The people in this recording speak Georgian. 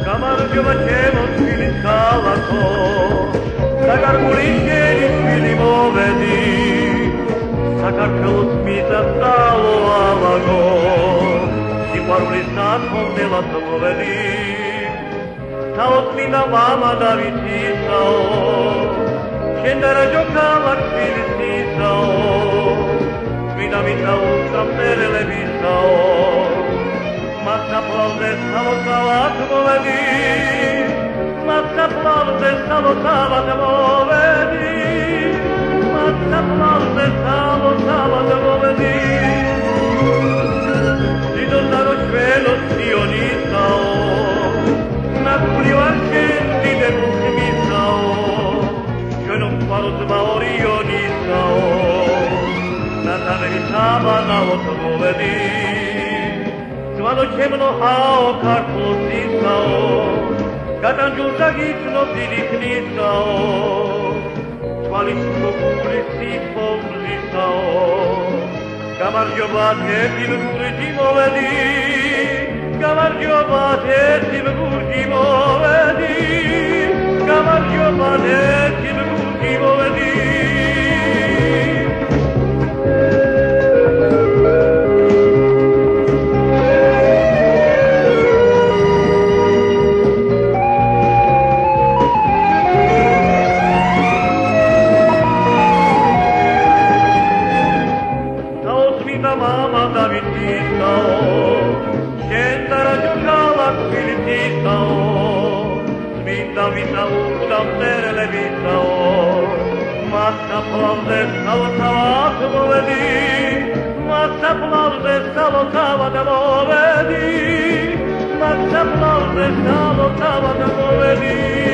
გამარჯობა ჩემო თბილის ქალაქო საგარგული შენი თბილი მოვედი საქართველოს მიწა-წყალო ალაგო სიყვარულის ნათხოვნელად მოვედი საოცმინდა მამა დავითისაო შენ დარაჯო ქალაქ თბილისისაო წმინდა მიწა უსამწერლებისაო მასაფლავზე სალოცავად მოვედი მასაფლავზე სალოცავად მოვედი მასაფლავზე სალოცავად მოვედი დიდონდარო ჩვენო სიონისაო ნაკვლივარ შენ დიდე მუხმისაო ჩვენო მყარო ძმა ორიონისაო ნათანები საბანაოდ მოვედი Quando c'erano hao carpusisao, gatangiuta gitno filipnisao, quali suo pulisi pomlisao, gamargio bate til gurgi movedi, gamargio bate til gurgi movedi, gamargio bate til gurgi movedi. Mama Davidisao, Shendara Jukala Kubilitisao, Smita Vita Utam Terelevisao, Massa Plavde Salotava Movedi, Massa Plavde Salotava Movedi, Massa Plavde Salotava Movedi.